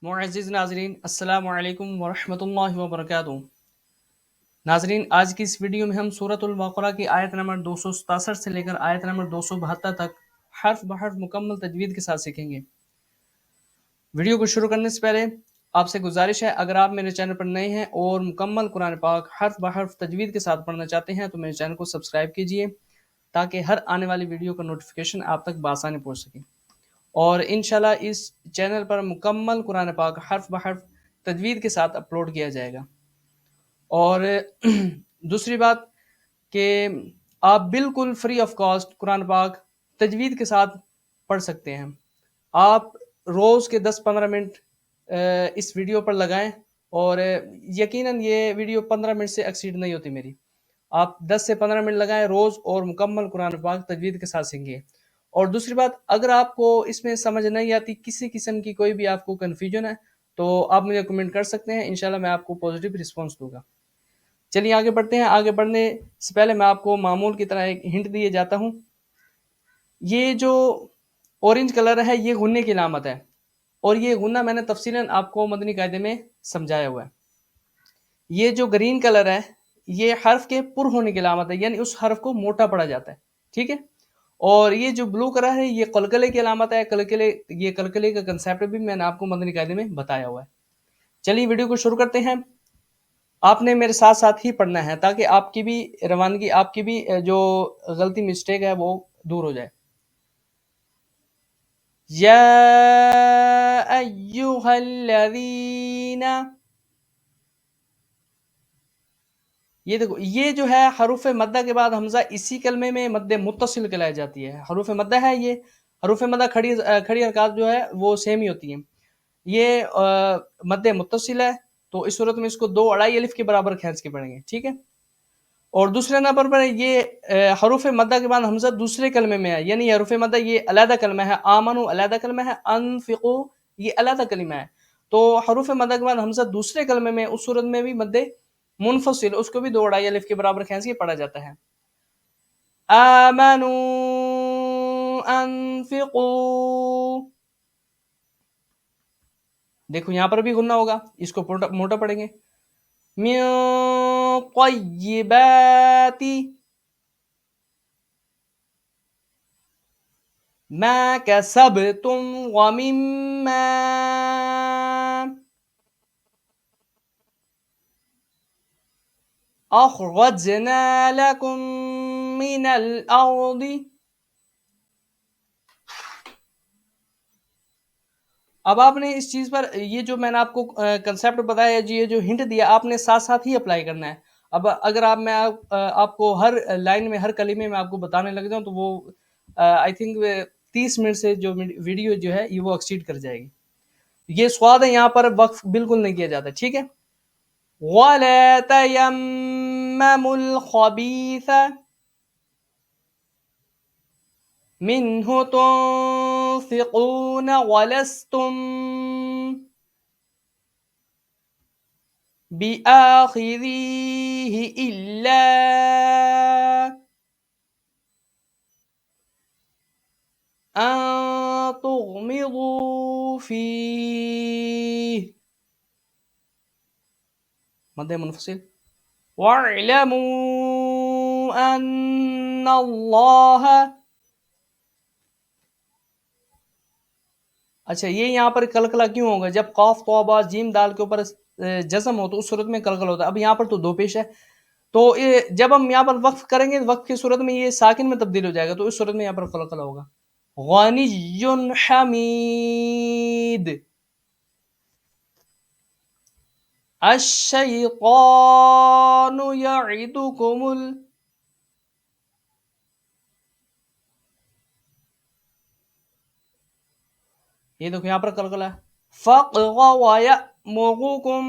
मुअज़्ज़िज़ नाज़रीन अस्सलामु अलैकुम वरहमतुल्लाहि वबरकातुहू। नाज़रीन, आज की इस वीडियो में हम सूरतुल बक़रा की आयत नंबर 267 से लेकर आयत नंबर 272 तक हर्फ ब हर्फ मुकम्मल तजवीद के साथ सीखेंगे। वीडियो को शुरू करने से पहले आपसे गुजारिश है, अगर आप मेरे चैनल पर नए हैं और मुकम्मल कुरान पाक हर्फ ब हर्फ तजवीद के साथ पढ़ना चाहते हैं तो मेरे चैनल को सब्सक्राइब कीजिए ताकि हर आने वाली वीडियो का नोटिफिकेशन आप तक बआसानी पहुँच सके। और इंशाल्लाह इस चैनल पर मुकम्मल कुरान पाक हर्फ ब हर्फ तजवीद के साथ अपलोड किया जाएगा। और दूसरी बात कि आप बिल्कुल फ्री ऑफ कॉस्ट कुरान पाक तजवीद के साथ पढ़ सकते हैं। आप रोज़ के 10-15 मिनट इस वीडियो पर लगाएं और यकीनन ये वीडियो 15 मिनट से एक्सीड नहीं होती मेरी। आप 10 से 15 मिनट लगाएं रोज़ और मुकम्मल कुरान पाक तजवीद के साथ सीखेंगे। और दूसरी बात, अगर आपको इसमें समझ नहीं आती, किसी किस्म की कोई भी आपको कन्फ्यूजन है, तो आप मुझे कमेंट कर सकते हैं। इंशाल्लाह मैं आपको पॉजिटिव रिस्पॉन्स दूंगा। चलिए आगे बढ़ते हैं। आगे बढ़ने से पहले मैं आपको मामूल की तरह एक हिंट दिए जाता हूँ। ये जो ऑरेंज कलर है ये गुन्ने की अलामत है और ये गुन्ना मैंने तफसीलन आपको मदनी कायदे में समझाया हुआ है। ये जो ग्रीन कलर है ये हर्फ के पुर होने की अलामत है, यानी उस हर्फ को मोटा पड़ा जाता है। ठीक है। और ये जो ब्लू कलर है ये कलकले की अलामत है। ये कलकले का कंसेप्ट भी मैंने आपको मदनी कायदे में बताया हुआ है। चलिए वीडियो को शुरू करते हैं। आपने मेरे साथ साथ ही पढ़ना है ताकि आपकी भी रवानगी, आपकी भी जो गलती मिस्टेक है वो दूर हो जाए। या अय्युहल्लज़ीना, ये देखो, ये जो है हरूफ मद्दा के बाद हमजा इसी कलमे में मद्दे मुत्तसिल कहलाई जाती है। हरूफ मद्दा है ये। हरूफ मद्दा खड़ी खड़ी हरकत जो है वो सेम ही होती है। ये मद्दे मुत्तसिल है तो इस सूरत में इसको 2 अढ़ाई अलिफ के बराबर खींच के पढ़ेंगे। ठीक है। और दूसरे नंबर पर ये हरूफ मद्दा के बाद हमजा दूसरे कलमे में है, यानी हरूफ मद्दा ये अलहदा कलमा है। आमनु अलहदा कलमा है, अनफिकु ये अलहदा कलमा है। तो हरूफ मद्दा के बाद हमजा दूसरे कलमे में, उस सूरत में भी मद्दे मुनफसिल, उसको भी 2 अढ़ाई अलिफ के बराबर खींच के पढ़ा जाता है। आमनु अनफिकु, देखो यहां पर भी गुन्ना होगा, इसको मोटा पढ़ेंगे। मिन तय्यिबाति मा कसबतुम व मिम्मा अखरजना लकुम मिनल अर्दि। अब आपने इस चीज पर, ये जो मैंने आपको कंसेप्ट बताया जी, ये जो हिंट दिया, आपने साथ साथ ही अप्लाई करना है। अब अगर आपको हर लाइन में, हर कलीमे में आपको बताने लग जाऊं तो वो आई थिंक 30 मिनट से जो वीडियो जो है ये वो एक्सीड कर जाएगी। ये स्वाद है, यहाँ पर वक्फ बिल्कुल नहीं किया जाता। ठीक है। वला तयम्ममुल खबीथ मिन्हु तुनफिकून वलस्तुम बिआखिरीहि इल्ला अन तुगमिदू फीह, मद्दे मुनफसिल। वअलमू अन्नल्लाह, अच्छा ये यहाँ पर कलकला क्यों होगा? जब कौफ तौबा जीम दाल के ऊपर जज़म हो तो उस सूरत में कलकल होता है। अब यहाँ पर तो 2 पेश है, तो ये जब हम यहाँ पर वक्फ करेंगे, वक्फ की सूरत में ये साकिन में तब्दील हो जाएगा, तो इस सूरत में यहाँ पर कलकला होगा। गनियुन हमीद, अश्शैतानु यइदुकुमुल, ये देखो यहाँ पर कलकला है। फ़क़ग़ौ यअमुरुकुम,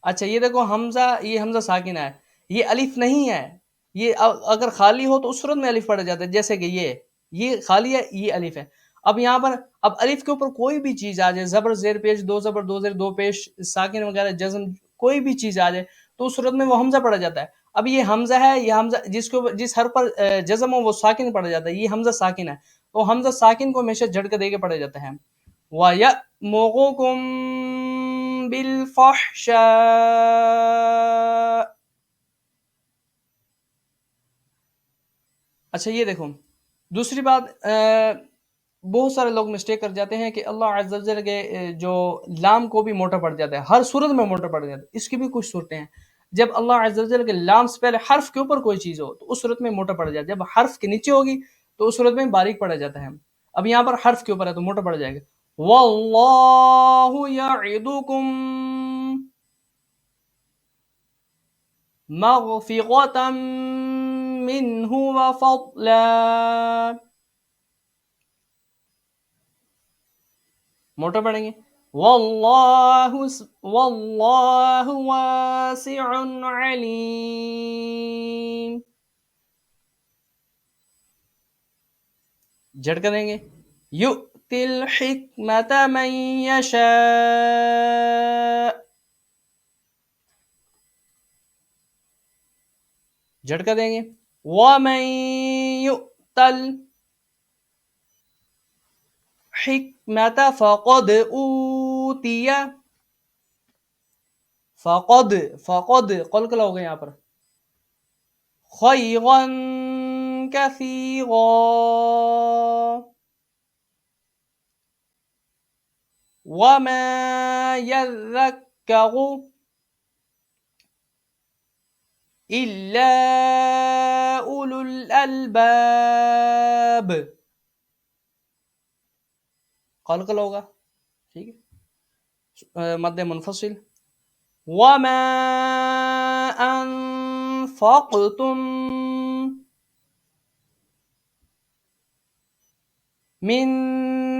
अच्छा ये देखो हमजा, ये हमजा साकिन है, ये अलिफ नहीं है। ये अगर खाली हो तो उस सूरत में अलिफ पड़ जाता है, जैसे कि ये खाली है, ये अलिफ है। अब यहाँ पर अब अलिफ के ऊपर कोई भी चीज आ जाए, जबर जेर पेश, 2 जबर 2 जेर 2 पेश, साकिन वगैरह, जज्म, कोई भी चीज आ जाए तो उस सूरत में वो हमजा पड़ा जाता है। अब ये हमजा है, ये हमजा जिस हर पर जज्म हो वो साकिन पड़ा जाता है, ये हमजा साकिन है। तो हमजा साकिन को हमेशा झटका देके पढ़ा जाता है। वयअमुरुकुम बिलफहशा। अच्छा ये देखो, दूसरी बात, बहुत सारे लोग मिस्टेक कर जाते हैं कि अल्लाह अज़्ज़ा वजल के जो लाम को भी मोटा पड़ जाता है, हर सूरत में मोटा पड़ जाता है। इसकी भी कुछ सूरतें हैं, जब अल्लाह अज़्ज़ा वजल के लाम से पहले हर्फ के ऊपर कोई चीज़ हो तो उस सूरत में मोटा पड़ जाता है, जब हर्फ के नीचे होगी तो उस सूरत में बारीक पड़ा जाता है। अब यहाँ पर हर्फ के ऊपर है तो मोटा पड़ जाएगा। वल्लाहु यइदुकुम मग़फ़िरतम मिन्हु व फ़ज़ला। मोटा पढ़ेंगे। वल्लाहु वासिउन अलीम। झटका देंगे। युतिल हिकमत मन यशा। झटका देंगे। वमन युतल हिकमत फ़क़द ऊतिया। फ़क़द फ़क़द क़लक़ला हो गया यहाँ पर। खैरन कसीरा। वमा यज़क्करु इल्ला उलुल अलबाब। क़लक़ला होगा, ठीक है। मद्द मुनफ़सिल। वमा अनफ़क़तुम मिन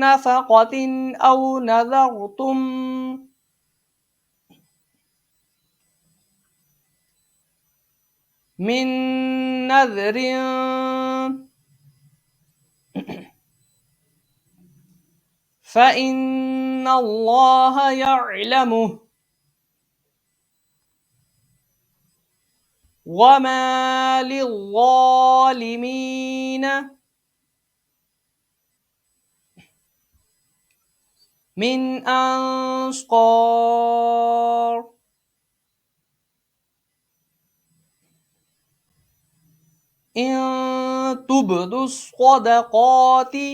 नफ़क़तिन औ नज़रतुम मिन नज़रिन फ़इन्नल्लाह यअलमुहु वमा लिज़्ज़ालिमीन मिन अंसर। इन तुबदुस सदक़ाति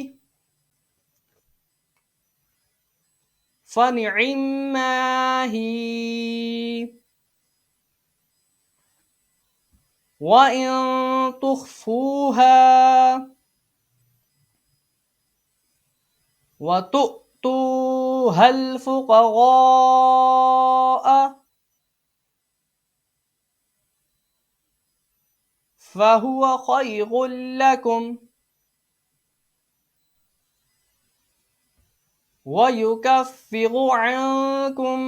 फनिअम्मा ही वइन तुख़्फ़ूहा वतुअतूहल फ़ुक़राअ फ़हुव ख़ैरुल लकुम वयुकफ़्फ़िरु अन्कुम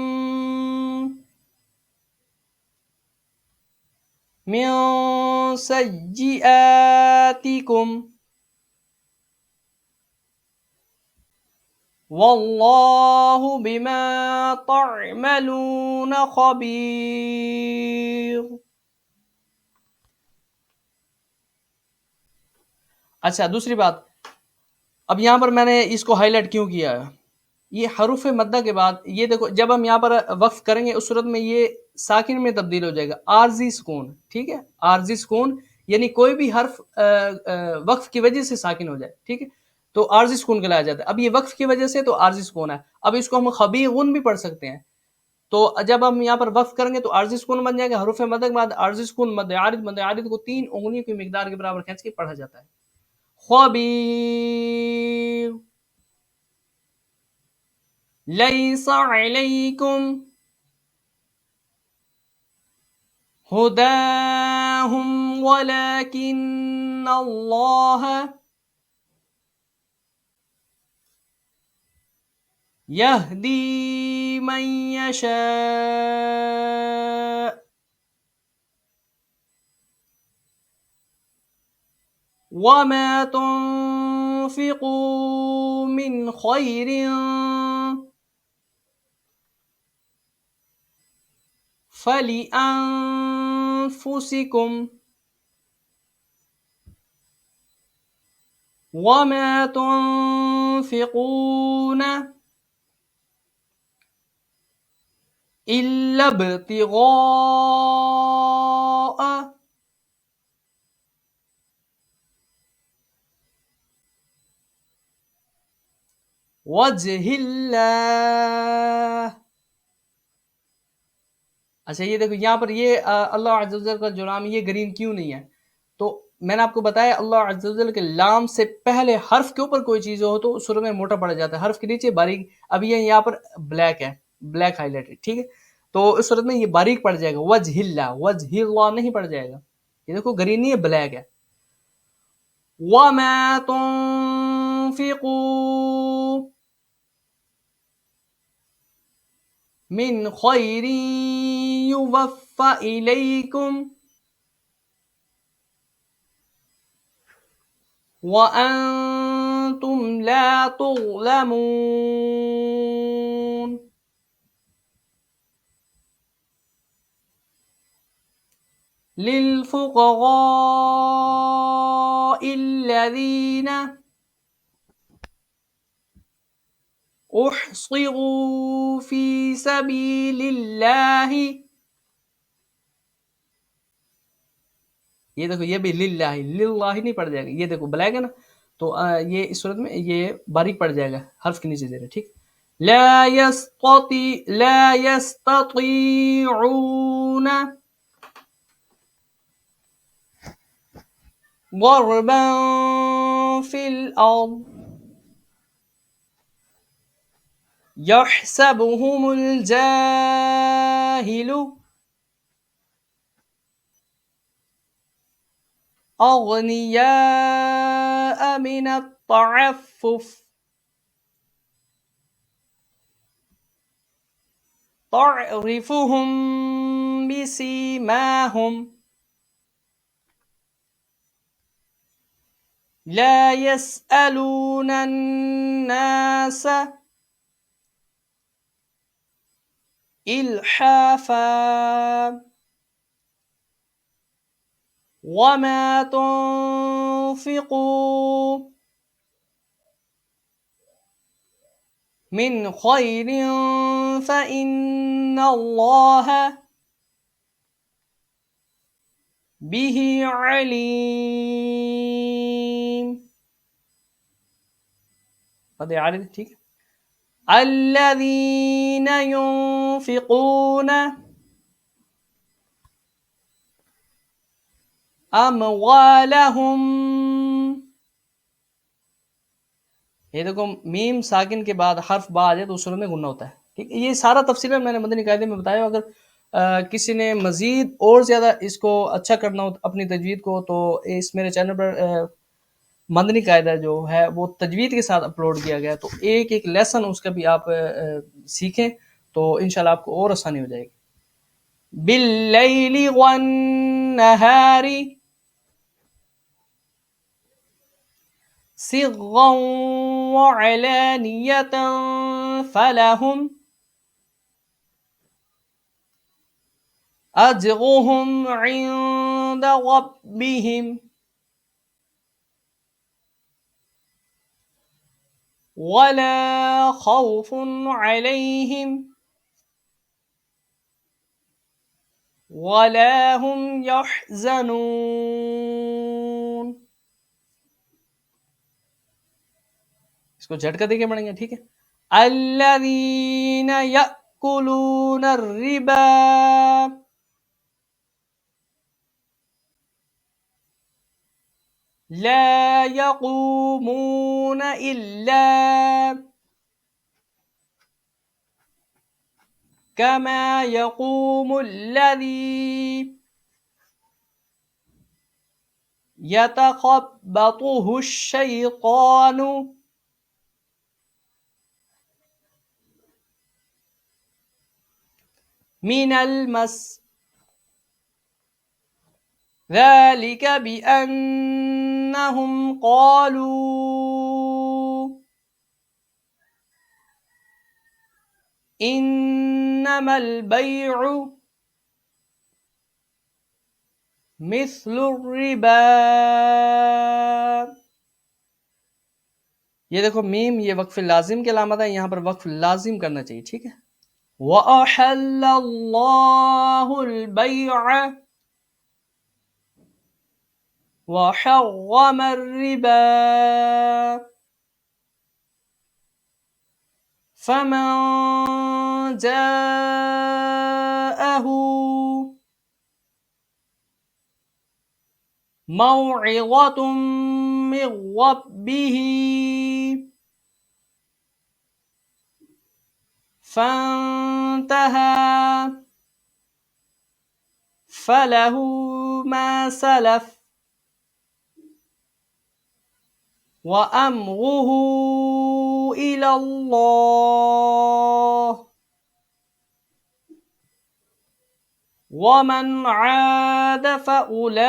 मिन सय्यिआतिकुम वल्लाहु बिमा तअमलून ख़बीर। अच्छा दूसरी बात, अब यहाँ पर मैंने इसको हाईलाइट क्यों किया है, ये हरूफ मद्दा के बाद ये देखो, जब हम यहाँ पर वक्फ करेंगे उस सूरत में ये साकिन में तब्दील हो जाएगा, आरजी सुकून, ठीक है। आरजी सुकून यानी कोई भी हर्फ वक्फ की वजह से साकिन हो जाए, ठीक है, तो आरजी सुकून कहलाया जाता है। अब ये वक्फ की वजह से तो आरजी सुकून है। अब इसको हम खबीगुन भी पढ़ सकते हैं, तो जब हम यहाँ पर वक्फ करेंगे तो आरजी सुकून बन जाएगा। हरूफ मद्दा के बाद आरजी सुकून मद आरिद को 3 उंगलियों की मिकदार के बराबर खींच के पढ़ा जाता है। खबीर। लैसा अलैकुम हुदाहुम वलाकिन्नल्लाह यहदी मन यशा वमा तुनफिकू मिन खैरिन फलिअन्फुसिकुम वमा तुनफिकून इल्ला इब्तिगाअ वजहिल्लाह। अच्छा ये देखो यहाँ पर ये अल्लाह अज़्ज़ा वजल का जो नाम है ये ग्रीन क्यों नहीं है? तो मैंने आपको बताया अल्लाह अज़्ज़ा वजल के लाम से पहले हर्फ के ऊपर कोई चीज़ हो तो शुरू में मोटा पड़ जाता है, हर्फ के नीचे बारीक। अब ये यहाँ पर ब्लैक है, ब्लैक हाईलाइटेड, ठीक है, तो इस सूरत में ये बारीक पड़ जाएगा, वजहिल्ला, वजहिल्ला नहीं पड़ जाएगा। ये देखो ग्रीन नहीं है, ब्लैक है। वमा तुनफिकू मिन खैरिन युवफ़्फ़ा इलैकुम वअंतुम ला तुज़लमून। लिलफुक़राइल्लज़ीन उहसिरू फी सबीलिल्लाहि। ये देखो ये भी लिल्लाहि, लिल्लाहि नहीं पड़ जाएगा, ये देखो ब्लैक है ना, तो ये इस सूरत में ये बारीक पड़ जाएगा, हर्फ के नीचे ज़ेर, ठीक। ला यस्ततीऊन ضربन फिल अर्द यहसबुहुमुल जाहिलु अग़नियाअ मिनत तअफ्फुफ तअरिफुहुम बिसीमाहुम ला यसअलून अन्नास इल्हाफा वमा तुनफिकू मिन खैरिन फ़इन्नल्लाह बिही अलीम। पद आरिद, ठीक है। अल्लज़ीन युनफिकून अमवालहुम, ये देखो मीम साकिन के बाद हर्फ बा आ जाए तो उस सूरत में गुन्ना होता है, ठीक है। ये सारा तफसील मैंने मदनी कायदे में बताया। अगर किसी ने मजीद और ज़्यादा इसको अच्छा करना हो अपनी तजवीद को, तो इस मेरे चैनल पर मदनी कायदा जो है वो तजवीद के साथ अपलोड किया गया है, तो एक एक लेसन उसका भी आप सीखें तो इंशाल्लाह आपको और आसानी हो जाएगी। बिल्लैलि वन्नहारी सिर्रन वअलानियतन फलहुम अज्रुहुम इंद रब्बिहिम वला खौफुन अलैहिम वला हुम यहज़नून। इसको झटका देके पढ़ेंगे, ठीक है। अल्लज़ीन यअकुलून रिबा ला यक़ूमून इल्ला कमा यक़ूमुल्लज़ी यतख़ब्बतुहुश्शैतानु मिनल मस ذلك بأنهم قالوا إنما البيع مثل الربا ये देखो मीम, ये वक्फ लाजिम की अलामत है, यहाँ पर वक्फ लाजिम करना चाहिए, ठीक है। वअहल्लल्लाहुल बैअ वहर्रमर रिबा फमन जाअहु मौइज़तुम मिर रब्बिही फंतहा फलहु मा सलफ व अम्रुहु इलल्लाह वमन आद फउलाइक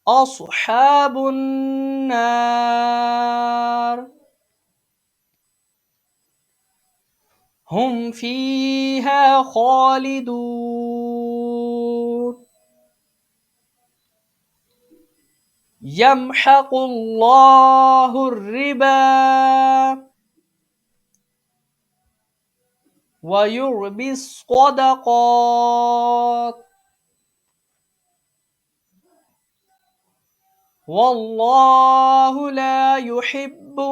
अस्हाबुन नार हुम फीहा खालिदून यमहकुल्लाहुर रिबा व युर्बिस सदक़ात वल्लाहु ला युहिब्बु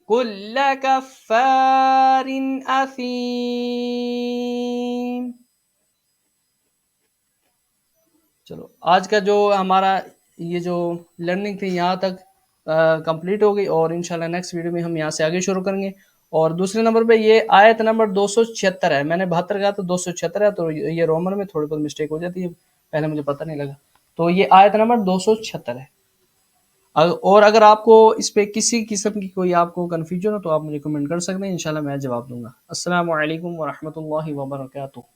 कुल्ल कफ्फारिन असीम। चलो आज का जो हमारा ये जो लर्निंग थी यहाँ तक कंप्लीट हो गई, और इंशाल्लाह नेक्स्ट वीडियो में हम यहाँ से आगे शुरू करेंगे। और दूसरे नंबर पे ये आयत नंबर 276 है, मैंने 72 कहा तो 276 है, तो ये रोमन में थोड़ी बहुत मिस्टेक हो जाती है, पहले मुझे पता नहीं लगा। तो ये आयत नंबर 276 है। और अगर आपको इस पे किसी किस्म की कोई आपको कन्फ्यूजन हो तो आप मुझे कमेंट कर सकते हैं, इंशाल्लाह मैं जवाब दूंगा। अस्सलामु अलैकुम व रहमतुल्लाहि व बरकातुहू।